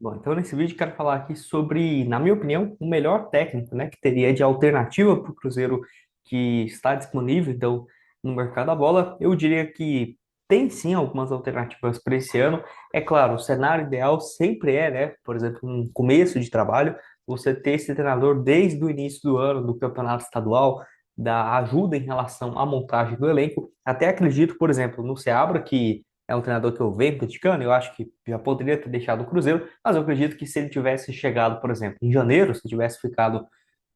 Bom, então nesse vídeo eu quero falar aqui sobre, na minha opinião, o melhor técnico, né, que teria de alternativa para o Cruzeiro que está disponível, então, no mercado da bola. Eu diria que tem sim algumas alternativas para esse ano. É claro, o cenário ideal sempre é, né, por exemplo, um começo de trabalho, você ter esse treinador desde o início do ano, do campeonato estadual, da ajuda em relação à montagem do elenco. Até acredito, por exemplo, no Seabra, que é um treinador que eu venho criticando, eu acho que já poderia ter deixado o Cruzeiro, mas eu acredito que se ele tivesse chegado, por exemplo, em janeiro, se tivesse ficado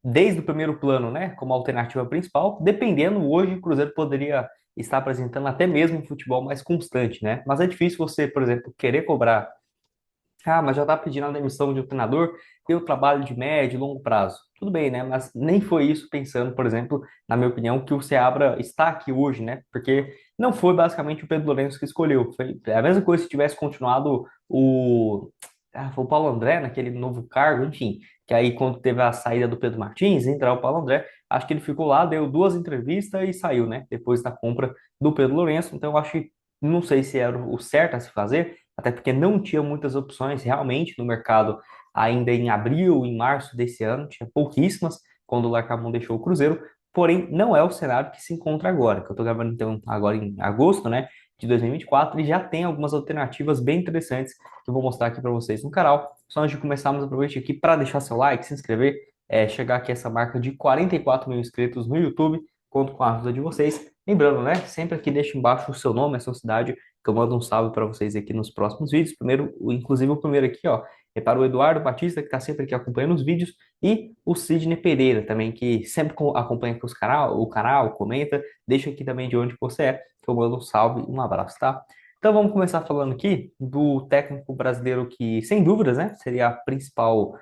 desde o primeiro plano, né, como alternativa principal, dependendo, hoje o Cruzeiro poderia estar apresentando até mesmo um futebol mais constante, né? Mas é difícil você, por exemplo, querer cobrar, mas já está pedindo a demissão de um treinador pelo trabalho de médio e longo prazo. Tudo bem, né? Mas nem foi isso pensando, por exemplo, na minha opinião, que o Seabra está aqui hoje, né? Porque não foi basicamente o Pedro Lourenço que escolheu. Foi a mesma coisa se tivesse continuado foi o Paulo André naquele novo cargo, enfim. Que aí, quando teve a saída do Pedro Martins, entrar o Paulo André, acho que ele ficou lá, deu duas entrevistas e saiu, né? Depois da compra do Pedro Lourenço. Então, eu acho que não sei se era o certo a se fazer, até porque não tinha muitas opções realmente no mercado ainda em abril, em março desse ano, tinha pouquíssimas quando o Larcamon deixou o Cruzeiro, porém não é o cenário que se encontra agora, que eu estou gravando então agora em agosto, né, de 2024, e já tem algumas alternativas bem interessantes que eu vou mostrar aqui para vocês no canal. Só antes de começarmos, aproveite aqui para deixar seu like, se inscrever, chegar aqui a essa marca de 44 mil inscritos no YouTube, conto com a ajuda de vocês. Lembrando, né, sempre aqui deixa embaixo o seu nome, a sua cidade, que eu mando um salve para vocês aqui nos próximos vídeos. Primeiro, inclusive o primeiro aqui, ó, é para o Eduardo Batista, que está sempre aqui acompanhando os vídeos, e o Sidney Pereira também, que sempre acompanha aqui o canal, comenta, deixa aqui também de onde você é, que eu mando um salve e um abraço, tá? Então vamos começar falando aqui do técnico brasileiro que, sem dúvidas, né, seria a principal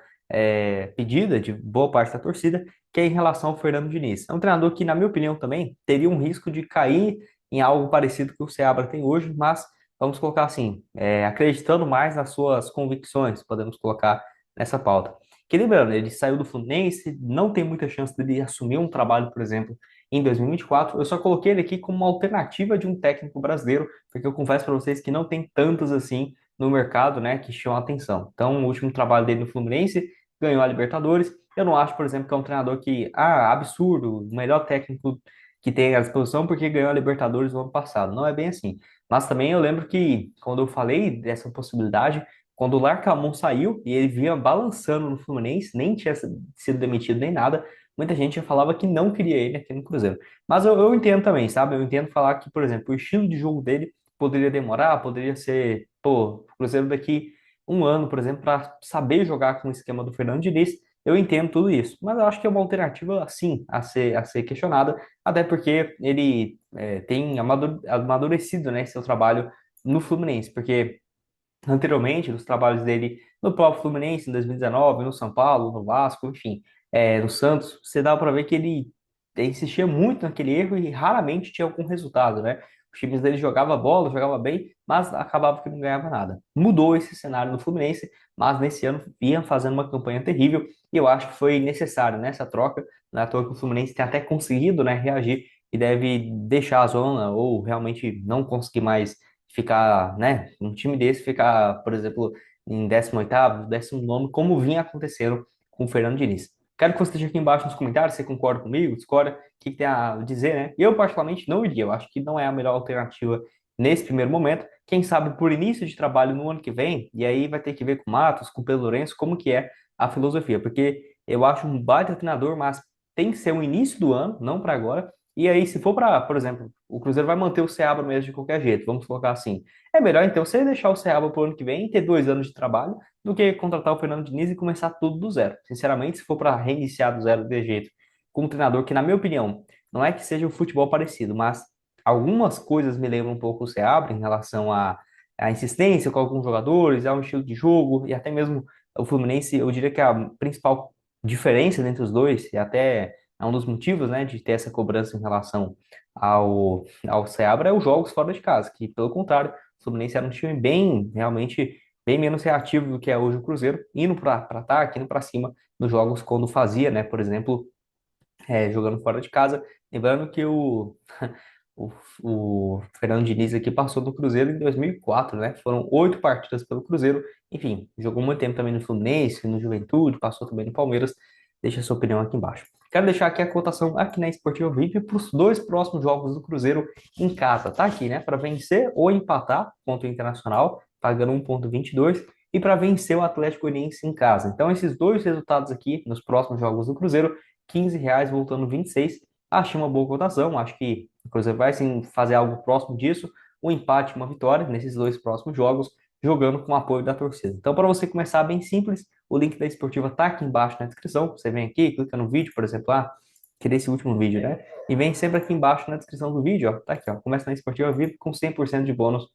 pedida de boa parte da torcida, que é em relação ao Fernando Diniz. É um treinador que, na minha opinião, também teria um risco de cair em algo parecido que o Seabra tem hoje, mas vamos colocar assim, acreditando mais nas suas convicções, podemos colocar nessa pauta. Que lembrando, ele saiu do Fluminense, não tem muita chance dele assumir um trabalho, por exemplo, em 2024. Eu só coloquei ele aqui como uma alternativa de um técnico brasileiro, porque eu confesso para vocês que não tem tantos assim no mercado, né, que chamam a atenção. Então, o último trabalho dele no Fluminense ganhou a Libertadores. Eu não acho, por exemplo, que é um treinador que, absurdo, o melhor técnico que tem à disposição porque ganhou a Libertadores no ano passado. Não é bem assim. Mas também eu lembro que quando eu falei dessa possibilidade, quando o Larcamon saiu e ele vinha balançando no Fluminense, nem tinha sido demitido nem nada, muita gente já falava que não queria ele aqui no Cruzeiro. Mas eu entendo também, sabe? Eu entendo falar que, por exemplo, o estilo de jogo dele poderia demorar, poderia ser, pô, o Cruzeiro daqui um ano, por exemplo, para saber jogar com o esquema do Fernando Diniz. Eu entendo tudo isso, mas eu acho que é uma alternativa, sim, a ser questionada, até porque ele tem amadurecido, né, seu trabalho no Fluminense, porque anteriormente, nos trabalhos dele no próprio Fluminense, em 2019, no São Paulo, no Vasco, enfim, no Santos, você dava para ver que ele insistia muito naquele erro e raramente tinha algum resultado, né? Os times dele jogava bola, jogava bem, mas acabava que não ganhava nada. Mudou esse cenário no Fluminense, mas nesse ano vinha fazendo uma campanha terrível e eu acho que foi necessário nessa troca, na toa que o Fluminense tem até conseguido, né, reagir e deve deixar a zona ou realmente não conseguir mais ficar, né, um time desse ficar, por exemplo, em 18º, 19º, como vinha acontecendo com o Fernando Diniz. Quero que você deixe aqui embaixo nos comentários se você concorda comigo, discorda, o que que tem a dizer, né? Eu, particularmente, não iria. Eu acho que não é a melhor alternativa nesse primeiro momento. Quem sabe por início de trabalho no ano que vem, e aí vai ter que ver com o Matos, com o Pedro Lourenço, como que é a filosofia. Porque eu acho um baita treinador, mas tem que ser o início do ano, não para agora. E aí, se for para, por exemplo, o Cruzeiro vai manter o Seabra mesmo de qualquer jeito, vamos colocar assim. É melhor então você deixar o Seabra para o ano que vem e ter 2 anos de trabalho do que contratar o Fernando Diniz e começar tudo do zero. Sinceramente, se for para reiniciar do zero de jeito, com um treinador que, na minha opinião, não é que seja um futebol parecido, mas algumas coisas me lembram um pouco o Seabra em relação à insistência com alguns jogadores, ao estilo de jogo e até mesmo o Fluminense, eu diria que a principal diferença entre os dois, e até é um dos motivos, né, de ter essa cobrança em relação ao Seabra, é os jogos fora de casa, que, pelo contrário, o Fluminense era um time bem, realmente, bem menos reativo do que é hoje o Cruzeiro, indo para ataque, indo para cima nos jogos quando fazia, né, por exemplo, jogando fora de casa. Lembrando que O, o Fernando Diniz aqui passou do Cruzeiro em 2004, né? Foram 8 partidas pelo Cruzeiro. Enfim, jogou muito tempo também no Fluminense, no Juventude, passou também no Palmeiras. Deixa a sua opinião aqui embaixo. Quero deixar aqui a cotação aqui na Esportiva VIP para os dois próximos jogos do Cruzeiro em casa. Tá aqui, né? Para vencer ou empatar contra o Internacional, pagando 1,22 e para vencer o Atlético Goianiense em casa. Então, esses dois resultados aqui nos próximos jogos do Cruzeiro, R$ 15 voltando 26. Achei uma boa cotação. Acho que o Cruzeiro vai sim fazer algo próximo disso, um empate, uma vitória nesses dois próximos jogos, jogando com o apoio da torcida. Então, para você começar bem simples, o link da Esportiva está aqui embaixo na descrição. Você vem aqui, clica no vídeo, por exemplo, que desse último vídeo, né? E vem sempre aqui embaixo na descrição do vídeo, ó. Tá aqui, ó. Começa na Esportiva VIP com 100% de bônus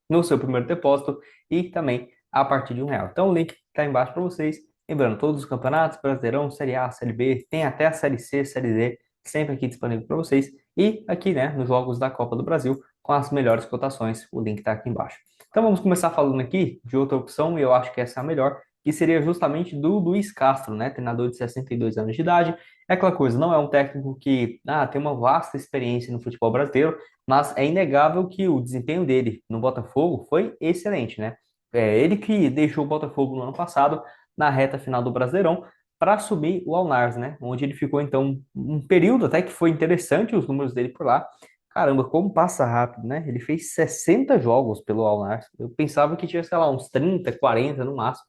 no seu primeiro depósito e também a partir de R$ 1. Então, o link está embaixo para vocês. Lembrando, todos os campeonatos, Brasileirão, Série A, Série B, tem até a Série C, Série D, sempre aqui disponível para vocês. E aqui, né, nos jogos da Copa do Brasil, com as melhores cotações, o link está aqui embaixo. Então, vamos começar falando aqui de outra opção, e eu acho que essa é a melhor, que seria justamente do Luiz Castro, né, treinador de 62 anos de idade. É aquela coisa, não é um técnico que tem uma vasta experiência no futebol brasileiro, mas é inegável que o desempenho dele no Botafogo foi excelente, né? Ele que deixou o Botafogo no ano passado, na reta final do Brasileirão, para assumir o Alnars, né? Onde ele ficou, então, um período até que foi interessante os números dele por lá. Caramba, como passa rápido, né? Ele fez 60 jogos pelo Alnars. Eu pensava que tinha, sei lá, uns 30, 40 no máximo.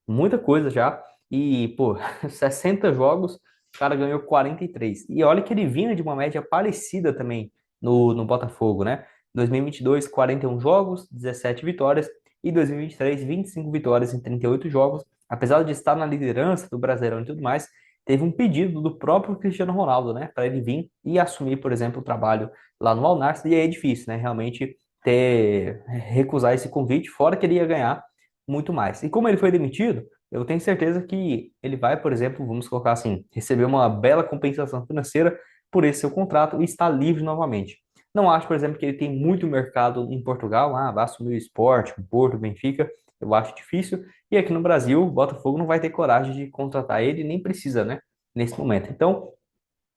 Muita coisa já. E, pô, 60 jogos, o cara ganhou 43. E olha que ele vinha de uma média parecida também no Botafogo, né? 2022, 41 jogos, 17 vitórias. E 2023, 25 vitórias em 38 jogos. Apesar de estar na liderança do Brasileirão e tudo mais, teve um pedido do próprio Cristiano Ronaldo, né? Para ele vir e assumir, por exemplo, o trabalho lá no Al Nassr. E aí é difícil, né? Realmente recusar esse convite, fora que ele ia ganhar muito mais. E como ele foi demitido, eu tenho certeza que ele vai, por exemplo, vamos colocar assim, receber uma bela compensação financeira por esse seu contrato e estar livre novamente. Não acho, por exemplo, que ele tem muito mercado em Portugal, vai assumir o Sport, o Porto, o Benfica, eu acho difícil. E aqui no Brasil, o Botafogo não vai ter coragem de contratar ele, nem precisa, né, nesse momento. Então,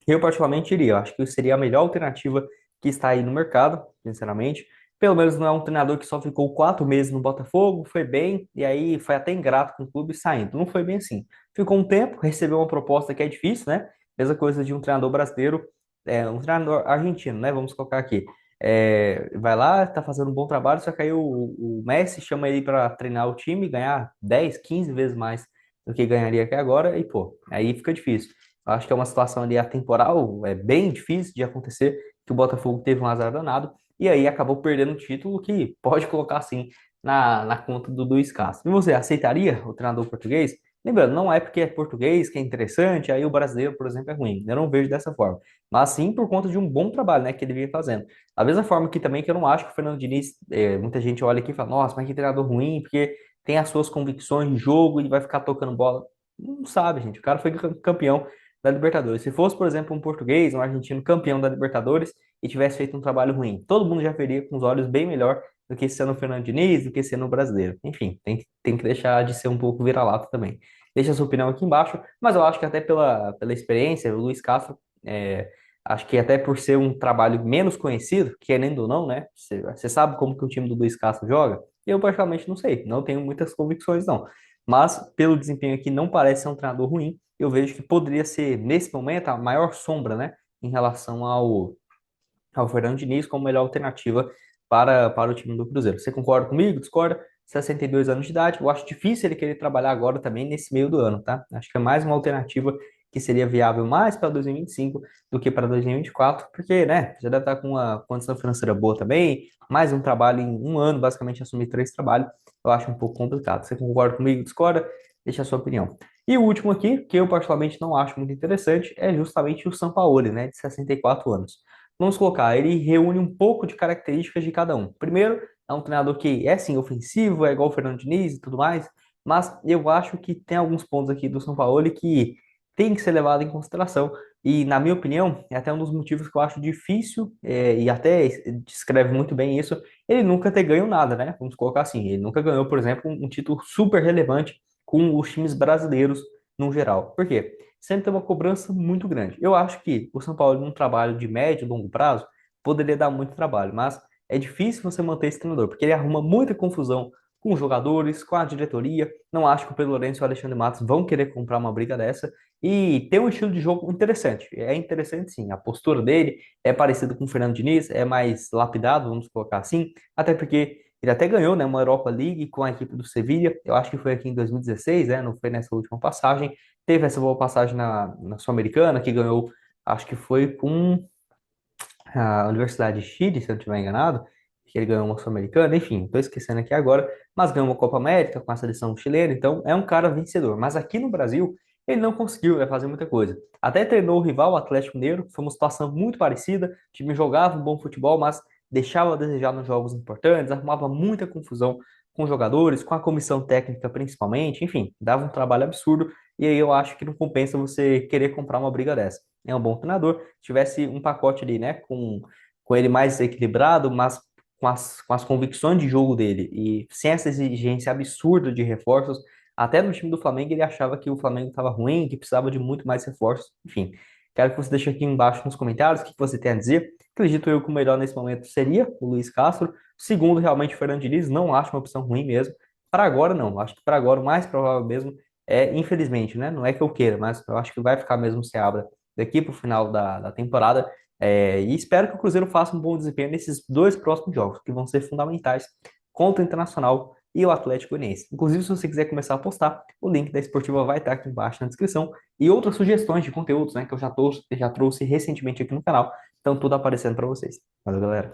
eu particularmente iria. Eu acho que seria a melhor alternativa que está aí no mercado, sinceramente. Pelo menos não é um treinador que só ficou 4 meses no Botafogo, foi bem, e aí foi até ingrato com o clube saindo. Não foi bem assim. Ficou um tempo, recebeu uma proposta que é difícil, né? Mesma coisa de um treinador brasileiro, um treinador argentino, né? Vamos colocar aqui. Vai lá, tá fazendo um bom trabalho, só que aí o Messi chama ele para treinar o time, ganhar 10, 15 vezes mais do que ganharia aqui agora, e pô, aí fica difícil. Eu acho que é uma situação ali atemporal, é bem difícil de acontecer, que o Botafogo teve um azar danado, e aí acabou perdendo o título, que pode colocar assim na conta do Luiz Castro. E você aceitaria o treinador português? Lembrando, não é porque é português que é interessante, aí o brasileiro, por exemplo, é ruim. Eu não vejo dessa forma. Mas sim por conta de um bom trabalho, né, que ele vinha fazendo. Da mesma forma que também que eu não acho que o Fernando Diniz, muita gente olha aqui e fala, nossa, mas que treinador ruim, porque tem as suas convicções de jogo e vai ficar tocando bola. Não sabe, gente. O cara foi campeão da Libertadores. Se fosse, por exemplo, um português, um argentino campeão da Libertadores e tivesse feito um trabalho ruim, todo mundo já veria com os olhos bem melhor do que sendo o Fernando Diniz, do que sendo o brasileiro. Enfim, tem que deixar de ser um pouco vira-lata também. Deixa a sua opinião aqui embaixo, mas eu acho que até pela experiência, o Luiz Castro, acho que até por ser um trabalho menos conhecido, querendo ou não, né? Você sabe como que o time do Luiz Castro joga? Eu, particularmente, não sei. Não tenho muitas convicções, não. Mas, pelo desempenho aqui, não parece ser um treinador ruim. Eu vejo que poderia ser, nesse momento, a maior sombra, né? Em relação ao Fernando Diniz como melhor alternativa para o time do Cruzeiro. Você concorda comigo? Discorda? 62 anos de idade. Eu acho difícil ele querer trabalhar agora também nesse meio do ano, tá? Acho que é mais uma alternativa que seria viável mais para 2025 do que para 2024, porque, né, já deve estar com uma condição financeira boa também, mais um trabalho em um ano, basicamente assumir 3 trabalhos, eu acho um pouco complicado. Você concorda comigo? Discorda? Deixa a sua opinião. E o último aqui, que eu particularmente não acho muito interessante, é justamente o Sampaoli, né, de 64 anos. Vamos colocar, ele reúne um pouco de características de cada um. Primeiro, é um treinador que é sim ofensivo, é igual o Fernando Diniz e tudo mais, mas eu acho que tem alguns pontos aqui do São Paulo que tem que ser levado em consideração. E, na minha opinião, é até um dos motivos que eu acho difícil, e até descreve muito bem isso, ele nunca ter ganho nada, né? Vamos colocar assim, ele nunca ganhou, por exemplo, um título super relevante com os times brasileiros no geral. Por quê? Sempre tem uma cobrança muito grande. Eu acho que o São Paulo, num trabalho de médio e longo prazo, poderia dar muito trabalho, mas é difícil você manter esse treinador, porque ele arruma muita confusão com os jogadores, com a diretoria. Não acho que o Pedro Lourenço e o Alexandre Matos vão querer comprar uma briga dessa. E tem um estilo de jogo interessante. É interessante, sim. A postura dele é parecida com o Fernando Diniz, é mais lapidado, vamos colocar assim. Até porque ele até ganhou, né, uma Europa League com a equipe do Sevilla. Eu acho que foi aqui em 2016, né? Não foi nessa última passagem. Teve essa boa passagem na Sul-Americana, que ganhou, acho que foi com a Universidade de Chile, se eu não estiver enganado, que ele ganhou uma Sul-Americana, enfim, estou esquecendo aqui agora, mas ganhou uma Copa América com a seleção chilena, então é um cara vencedor. Mas aqui no Brasil, ele não conseguiu, fazer muita coisa. Até treinou o rival, o Atlético Mineiro, foi uma situação muito parecida, o time jogava um bom futebol, mas deixava a desejar nos jogos importantes, arrumava muita confusão com os jogadores, com a comissão técnica principalmente, enfim, dava um trabalho absurdo, e aí eu acho que não compensa você querer comprar uma briga dessa. É um bom treinador, tivesse um pacote ali, né, com ele mais equilibrado, mas com as convicções de jogo dele e sem essa exigência absurda de reforços, até no time do Flamengo ele achava que o Flamengo estava ruim, que precisava de muito mais reforços, enfim. Quero que você deixe aqui embaixo nos comentários o que você tem a dizer. Acredito eu que o melhor nesse momento seria o Luiz Castro. Segundo, realmente, o Fernando Diniz, não acho uma opção ruim mesmo. Para agora, não. Acho que para agora o mais provável mesmo é, infelizmente, né? Não é que eu queira, mas eu acho que vai ficar mesmo o Seabra daqui para o final da temporada. E espero que o Cruzeiro faça um bom desempenho nesses dois próximos jogos, que vão ser fundamentais contra o Internacional e o Atlético Goianiense. Inclusive, se você quiser começar a apostar, o link da Esportiva vai estar aqui embaixo na descrição e outras sugestões de conteúdos, né, que eu já trouxe recentemente aqui no canal. Então, tudo aparecendo para vocês. Valeu, galera.